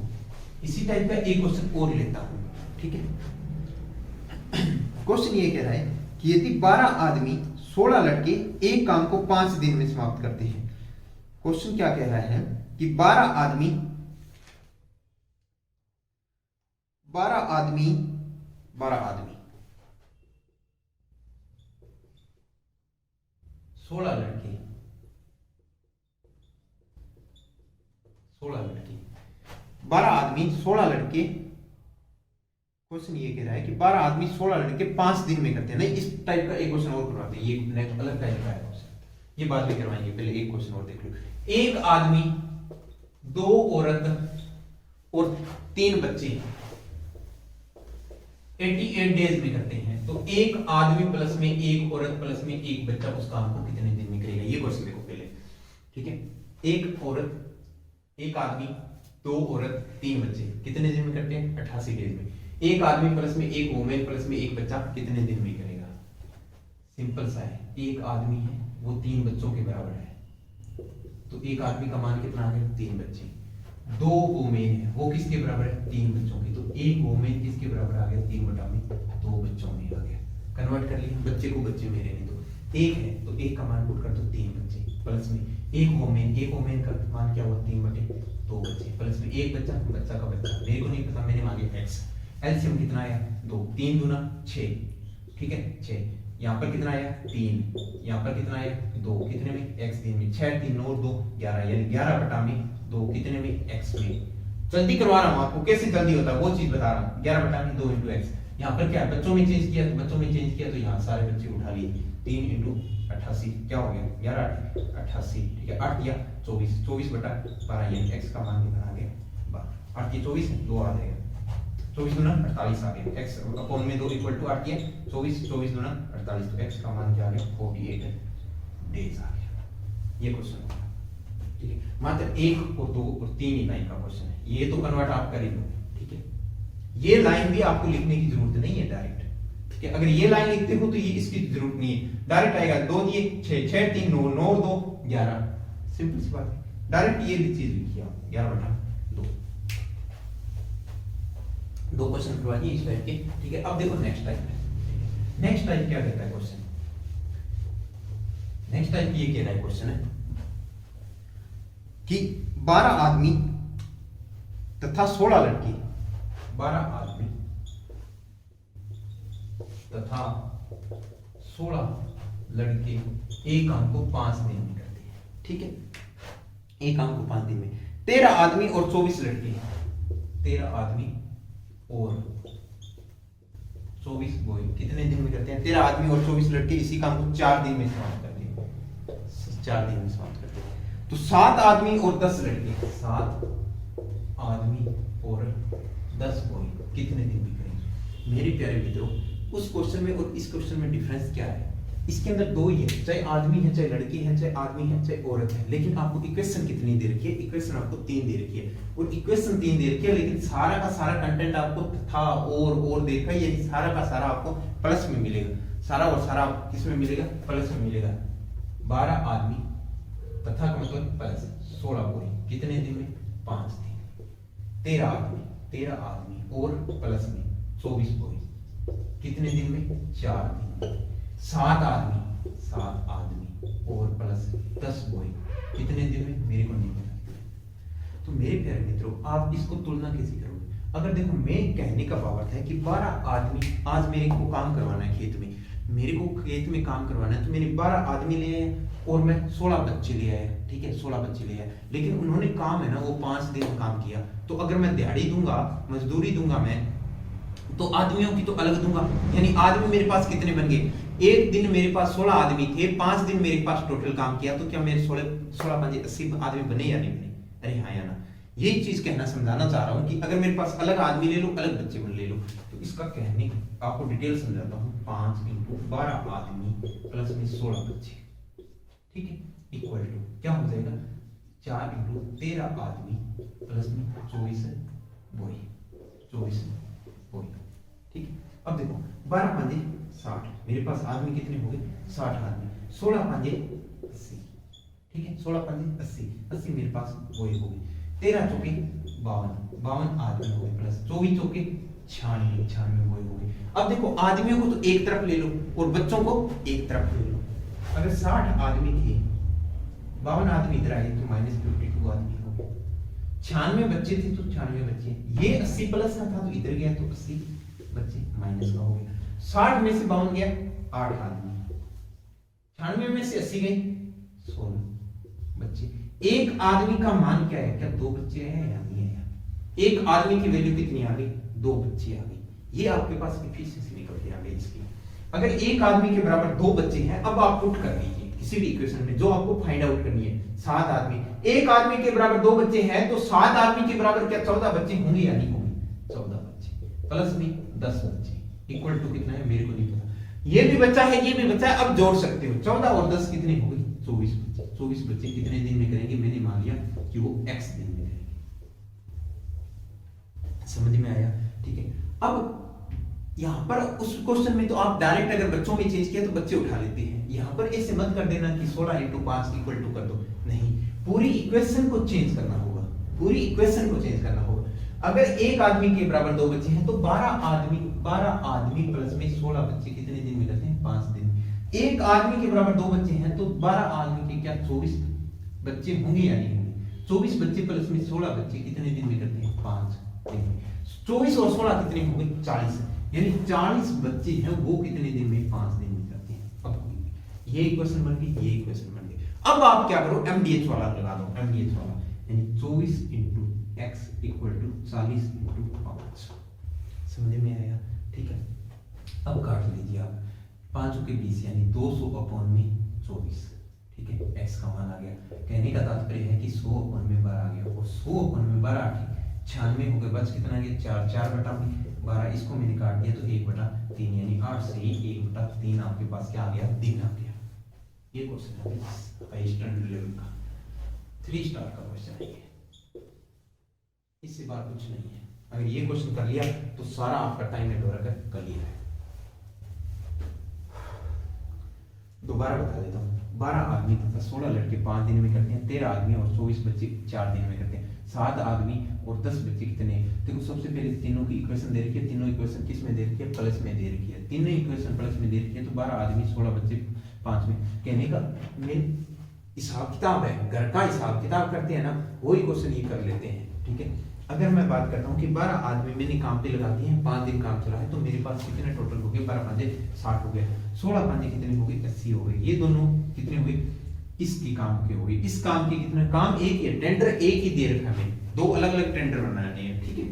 इसी टाइप का एक क्वेश्चन और लेता हूं। ठीक है, क्वेश्चन ये कह रहा है कि यदि 12 आदमी 16 लड़के एक काम को 5 दिन में समाप्त करते हैं। क्वेश्चन क्या कह रहा है कि 12 आदमी 16 लड़के 12 आदमी 16 लड़के, क्वेश्चन ये कह रहा है कि 12 आदमी 16 लड़के 5 दिन में करते हैं। नहीं, इस टाइप का एक क्वेश्चन और करवाते हैं, ये नेक्स्ट अलग टाइप का है क्वेश्चन, ये बाद में करवाएंगे, पहले एक क्वेश्चन और देख लो। एक आदमी 2 औरत और 3 बच्चे 88 डेज में करते हैं, तो एक आदमी प्लस में एक औरत प्लस में एक बच्चा उस काम को कितने दिन में करेगा? ये क्वेश्चन देखो पहले। ठीक है, एक आदमी 2 औरत 3 बच्चे कितने दिन में करते हैं? 88 डेज में। एक आदमी प्लस में एक वोमेन प्लस में एक बच्चा कितने दिन में करेगा? सिंपल सा है, एक आदमी है वो 3 बच्चों के बराबर है, तो एक आदमी का मान कितना आ गया? 3 बच्चे। 2 वोमेन है वो किसके बराबर है? 3 बच्चों की, तो एक वोमेन किसके बराबर आ गया? 3/2 बच्चों में आ गया। कन्वर्ट कर लिया, बच्चे को बच्चे में रहने दो। एक है तो एक का मान पुट कर दो 3 बच्चे, प्लस में एक वोमेन का मान क्या हुआ? 3/2 बच्चे, प्लस में एक बच्चा का बच्चा, मेरे को नहीं पता, मैंने मांगे x। एलसीएम कितना आया? 2, 3 दूना 6। ठीक है, 6। यहाँ पर कितना आया? 3। यहाँ पर कितना आया? 2। कितने में? x दिन में। 6 3 9 2 11, यानी 11/2 कितने में? x में। जल्दी करवा रहा हूं आपको, कैसे जल्दी होता है वो चीज बता रहा हूं। 11/2 इंटू एक्स, यहाँ पर क्या है, बच्चों में चेंज किया तो बच्चों में चेंज किया तो यहाँ सारे बच्चे उठा लिए, 3 इंटू 88 क्या हो गया 11 88, ठीक है 8 या 24, 24/12 ये एक्स का मान कितना आ गया 12, 8 की 24 है 2 आ जाएगा, 24 गुना 48 आ गया, एक्स अपॉन में 2 इक्वल टू 8 है 24, 24 गुना 48 तो एक्स का मान क्या आ गया 48 डेज आ गया। ये क्वेश्चन होगा, ठीक है, मात्र 1 और 2 और 3 ही लाइन का क्वेश्चन है, ये तो कन्वर्ट आप कर ही लो, ठीक है। ये लाइन भी आपको लिखने की जरूरत नहीं है डायरेक्ट, ठीक है, अगर ये लाइन लिखते हो तो ये इसकी जरूरत नहीं है, डायरेक्ट आएगा 2 दिए 6, 6 3 9, 9 2 11, सिंपल सी बात है, डायरेक्ट ये चीज लिखिए आप 11/2। 2 क्वेश्चन करवाइए इस टाइप के, ठीक है। अब देखो नेक्स्ट टाइप, नेक्स्ट टाइप क्या कहता है क्वेश्चन, नेक्स्ट टाइप ये कह रहा है क्वेश्चन है कि 12 आदमी तथा 16 लड़की, 12 आदमी तथा 16 लड़के एक काम को 5 दिन में करते हैं, ठीक है, एक काम को 5 दिन में। 13 आदमी और 24 लड़के, 13 आदमी और 24 बॉय कितने दिन में करते हैं, 13 आदमी और 24 लड़के इसी काम को 4 दिन में समाप्त करते हैं, 4 दिन में समाप्त करते हैं। तो 7 आदमी और 10 लड़के, 7 आदमी और 10 बॉय कितने दिन में करेंगे। मेरे प्यारे मित्रों, उस क्वेश्चन में और इस क्वेश्चन में डिफरेंस क्या है, इसके अंदर 2 ही है, चाहे आदमी है चाहे लड़की है, चाहे आदमी है चाहे औरत है, लेकिन आपको इक्वेशन कितनी दे रखी है, इक्वेशन आपको 3 दे रखी है, और इक्वेशन 3 दे रखी है, लेकिन सारा का सारा कंटेंट आपको तथा और देखा, यानी सारा का सारा आपको प्लस में मिलेगा, सारा और सारा किस में मिलेगा, प्लस में मिलेगा। 12 आदमी तथा का मतलब प्लस 16 बॉय कितने दिन में, 5 दिन। 13 आदमी और प्लस में 24 बॉय कितने दिन में, 4 दिन में। 7 आदमी और प्लस 10 बॉय कितने दिन में, मेरे को नहीं पता। तो मेरे प्यारे मित्रों, आप इसको तुलना कैसे करोगे। अगर देखो, मैं कहने का भाव है कि 12 आदमी आज मेरे को काम करवाना है खेत में, मेरे को खेत में काम करवाना है, तो मैंने 12 आदमी लिए हैं और मैं 16 बच्चे ले आया, ठीक है, 16 बच्चे ले आया, लेकिन उन्होंने काम है ना वो 5 दिन काम किया। तो अगर मैं दिहाड़ी दूंगा, मजदूरी दूंगा मैं, तो आदमियों की तो अलग दूंगा, यानी आदमी मेरे पास कितने बन गए, एक दिन मेरे पास 16 आदमी थे, 5 दिन मेरे पास टोटल काम किया, तो क्या मेरे 16 5 80 आदमी बने या नहीं बने, अरे हाँ या ना। यही चीज कहना समझाना चाह रहा हूं कि अगर मेरे पास अलग आदमी ले लो, अलग बच्चे ले लो, तो इसका कहने आपको डिटेल समझाता हूं। 5 इंटू 12 आदमी प्लस में 16 बच्चे, ठीक है, इक्वल टू क्या हो जाएगा, 4 इंटू 13 आदमी प्लस में 24 बॉय, 24 बॉय, ठीक है। अब देखो 12 5 60, मेरे पास आदमी कितने हो गए, 60 आदमी, 16 5 80, ठीक है, 16 5 80, 80 मेरे पास बॉय हो गए, 13 चौके 52 आदमी हो गए, प्लस 24 चौके 96 बॉय हो गए। अब देखो, आदमियों को तो एक तरफ ले लो और बच्चों को एक तरफ ले लो। अगर 60 आदमी थे, 52 आदमी इधर आए तो -52 आदमी हो गए, 96 बच्चे थे तो 96 बच्चे, ये 80 प्लस का था तो इधर गया तो 80 बच्चे माइनस का हो गया। 60 में से 52 गया 8 आदमी, 96 में से 80 गए 16 बच्चे। एक आदमी का मान क्या है, क्या 2 बच्चे हैं या नहीं है। एक आदमी की वैल्यू कितनी आ गई, 2 बच्चे आ गई, ये आपके पास एफिशिएंसी निकल के आ गई इसकी। अगर एक आदमी के बराबर 2 बच्चे हैं, अब आप पुट कर लीजिए किसी भी इक्वेशन में जो आपको फाइंड आउट करनी है। 7 आदमी, एक आदमी के बराबर 2 बच्चे हैं, तो 7 आदमी के बराबर क्या 14 बच्चे होंगे या नहीं होंगे, 14 बच्चे प्लस में 10 बच्चे इक्वल टू कितना है, मेरे को नहीं पता। ये भी बच्चा है, ये भी बच्चा है, अब जोड़ सकते हो। 14 और 10 कितने हो गए, 24 बच्चे। 24 बच्चे कितने दिन में करेंगे, मैंने मान लिया कि वो x दिन में करेंगे। समझ में आया, ठीक है। अब यहां पर उस क्वेश्चन में तो आप डायरेक्ट अगर बच्चों में चेंज किया तो बच्चे उठा लेते हैं, यहां पर ऐसे मत कर देना कि 16 × 5 इक्वल टू कर दो, नहीं, पूरी इक्वेशन को चेंज करना होगा, पूरी इक्वेशन को चेंज करना होगा। अगर एक आदमी के बराबर 2 बच्चे हैं, तो 12 आदमी प्लस में 16 बच्चे कितने दिन में करते हैं, 5 दिन। एक आदमी के बराबर 2 बच्चे हैं, तो 12 आदमी के क्या 24 बच्चे होंगे या नहीं होंगे। 24 बच्चे प्लस में 16 बच्चे कितने दिन में करते हैं, 5 दिन। 24 और 16 कितने होंगे, 40, यानी 40 बच्चे हैं वो कितने दिन में, 5 दिन में करते हैं। अब ये इक्वेशन बन गई, ये इक्वेशन बन गई। अब आप क्या करो, एमडीएच वाला लगा दो, एमडीएच वाला, यानी 24 × x इक्वल टू 40 इंटू 5। समझ में आया? ठीक है, अब काट लीजिए आप 5 के 20 यानी 200 अपॉन में 24। ठीक है, x का मान आ गया। कहने का तात्पर्य है कि 100 अपॉन में 12 आ गया, और 100 अपॉन में 12 96 हो गए, बच कितना गया 4, 4/12। इसको मैंने काट दिया तो 1/3 यानी 8 से ही 1/3 आपके पास क्या आ गया, दिन आ गया। ये क्वेश्चन है हाई स्टैंडर्ड लेवल का, 3 स्टार का क्वेश्चन है ये, इससे बात कुछ नहीं है। अगर ये क्वेश्चन कर लिया तो सारा आपका टाइम एंड वर्क क्लियर है। दोबारा बता देता हूँ, 12 आदमी तथा 16 लड़के 5 दिन में करते हैं, 13 आदमी और 24 बच्चे 4 दिन में करते हैं, 7 आदमी और 10 बच्चे कितने? देखो सबसे पहले तीनों की इक्वेशन दे रखी है, तीनों इक्वेशन किस में दे रखी है, प्लस में दे रखी है। तीनों इक्वेशन प्लस में दे रखी है, तो 12 आदमी 16 बच्चे 5 में। कहने का मेन हिसाब किताब है, घर का हिसाब किताब करते हैं ना, वही क्वेश्चन ये कर लेते हैं। ठीक है, अगर मैं बात करता हूँ कि 12 आदमी मैंने काम पे लगा दिए हैं, 5 दिन काम चला है, तो मेरे पास कितने टोटल हो गए, 12 5 60 हो गए, 16 5 कितने हो गए, 80 हो गए। ये दोनों कितने हुए, इसकी काम के हो गए, इस काम के कितने, काम एक ही है, टेंडर एक ही दे रखा है, 2 अलग अलग टेंडर बनाने हैं। ठीक है,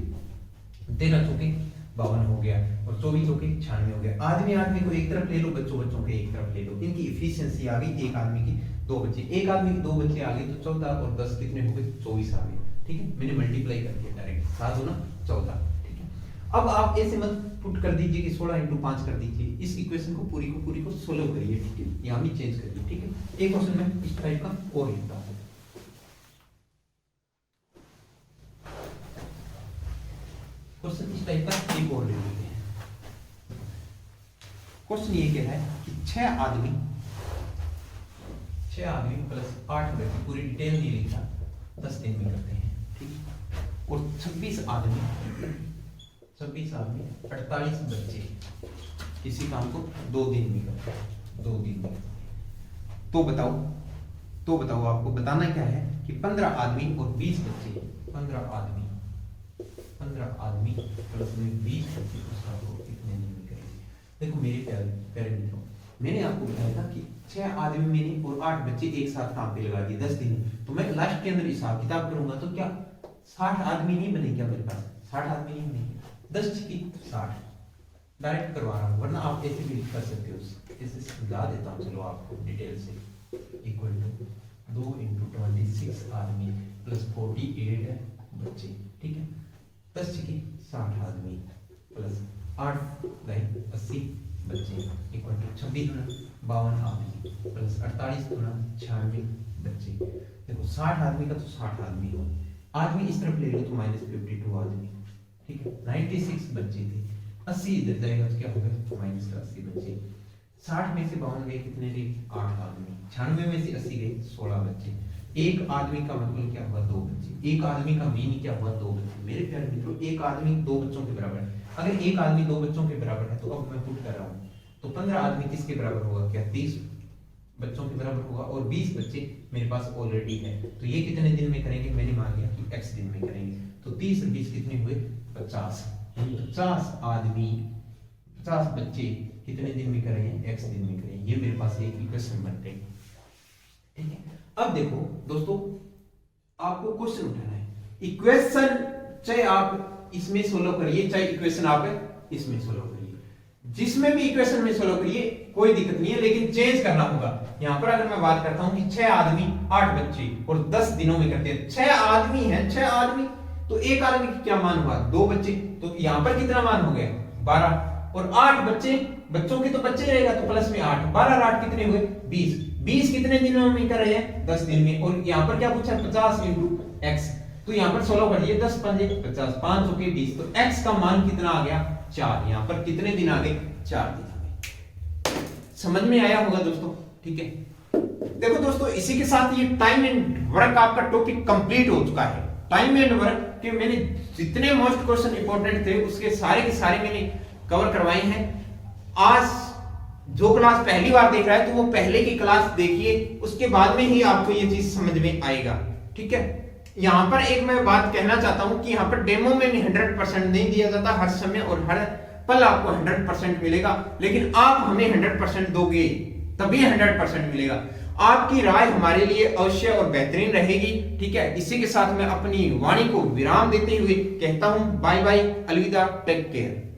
13 चौके 52 हो गया और 24 चौके 96 हो गया। आदमी आदमी को एक तरफ ले लो, बच्चों बच्चों के एक तरफ ले लो, इनकी एफिशिएंसी आ गई, एक आदमी की 2 बच्चे, एक आदमी की 2 बच्चे आ गए तो 14 और 10 कितने हो गए, 24 आ गए। ठीक है, मैंने मल्टीप्लाई कर दिया डायरेक्ट, 7 गुना 14। ठीक है, अब आप ऐसे मत पुट कर दीजिए कि 16 इंटू 5 कर दीजिए, इस इक्वेशन को पूरी को सोल्व करिए। ठीक है, यहाँ भी चेंज करिए। ठीक है, एक क्वेश्चन में इस टाइप का और लिखता हूँ। क्वेश्चन इस टाइप का एक और ले लेते हैं। क्वेश्चन ये कह रहा है कि 6 आदमी प्लस 8 बच्चे, पूरी डिटेल नहीं लिखा, 10 दिन में करते हैं। ठीक है, और 26 आदमी 48 बच्चे किसी काम को 2 दिन में करते हैं, 2 दिन में। तो बताओ आपको बताना क्या है कि 15 आदमी और 20 बच्चे, 15 आदमी प्लस में 20 बच्चे कितने दिन में करेंगे। देखो मेरे प्यारे मित्रों, मैंने आपको बताया था कि 6 आदमी मैंने और 8 बच्चे एक साथ काम पे लगा दिए 10 दिन, तो मैं लास्ट के अंदर हिसाब किताब करूंगा तो क्या 60 आदमी नहीं बने क्या मेरे पास, 60 आदमी नहीं बनेंगे, 10 की 60 डायरेक्ट करवा रहा हूँ, वरना आप ऐसे भी कर सकते हो। ऐसे समझा देता हूँ चलो आपको डिटेल से। इक्वल टू 2 इंटू 26 आदमी प्लस 48 बच्चे। ठीक है, 10 की 60 आदमी प्लस 8 गए 80 बच्चे इक्वल टू 26 गुना 52 आदमी प्लस 48 गुना 96 बच्चे। देखो 60 आदमी का तो 60 आदमी हो, आदमी इस तरफ ले लो तो -52 आदमी। ठीक है, 96 बच्चे थे, 80 इधर जाएगा तो क्या होगा -80 बच्चे। 60 में से 52 गए कितने थे, 8 आदमी। 96 में से 80 गए 16 बच्चे। एक आदमी का मतलब क्या हुआ, 2 बच्चे। एक आदमी का मीन क्या हुआ, 2 बच्चे। मेरे प्यारे मित्रों, एक आदमी 2 बच्चों के बराबर है। अगर एक आदमी 2 बच्चों के बराबर है तो अब मैं पुट कर रहा हूँ, तो 15 आदमी किसके बराबर होगा, क्या 30 बच्चों के बराबर होगा, और 20 बच्चे मेरे पास ऑलरेडी है, तो ये कितने दिन में करेंगे, मैंने मान लिया कि x दिन में करेंगे। तो 30 और 20 कितने हुए, 50। 50 आदमी 50 बच्चे कितने दिन में करेंगे, x दिन में करेंगे। ये मेरे पास एक इक्वेशन बन गई। ठीक है, अब देखो दोस्तों, आपको क्वेश्चन उठाना है। इक्वेशन चाहे आप इसमें सोल्व करिए, चाहे इक्वेशन आप इसमें सोल्व करिए, जिसमें भी इक्वेशन में सोल्व करिए कोई दिक्कत नहीं है, लेकिन चेंज करना होगा। यहां पर अगर मैं बात करता हूं कि 6 आदमी 8 बच्चे और 10 दिनों में करते हैं, 6 आदमी हैं, 6 आदमी तो एक आदमी की क्या मान हुआ, 2 बच्चे, तो यहां पर कितना मान हो गया 12, और 8 बच्चे, बच्चों के तो बच्चे रहेगा तो प्लस में 8, 12 और 8 कितने हुए 20। 20 कितने दिनों में कर रहे हैं, 10 दिन में। और यहाँ पर क्या पूछा 50 इंटू एक्स, तो यहाँ पर 16 करिए, 10 पंजे 50, 5 के 20, तो x का मान कितना आ गया 4। यहाँ पर कितने दिन आ गए, 4 दिन आ गए। समझ में आया होगा दोस्तों। ठीक है, देखो दोस्तों, इसी के साथ ये टाइम एंड वर्क आपका टॉपिक कंप्लीट हो चुका है। टाइम एंड वर्क के मैंने जितने मोस्ट क्वेश्चन इंपॉर्टेंट थे उसके सारे के सारे मैंने कवर करवाए हैं। आज जो क्लास पहली बार देख रहा है तो वो पहले की क्लास देखिए, उसके बाद में ही आपको ये चीज समझ में आएगा। ठीक है, यहाँ पर एक मैं बात कहना चाहता हूं कि यहाँ पर डेमो में 100% नहीं दिया जाता, हर समय और हर पल आपको 100% मिलेगा, लेकिन आप हमें 100% दोगे तभी 100% मिलेगा। आपकी राय हमारे लिए अवश्य और बेहतरीन रहेगी। ठीक है, इसी के साथ मैं अपनी वाणी को विराम देते हुए कहता हूं बाय बाय, अलविदा, टेक केयर।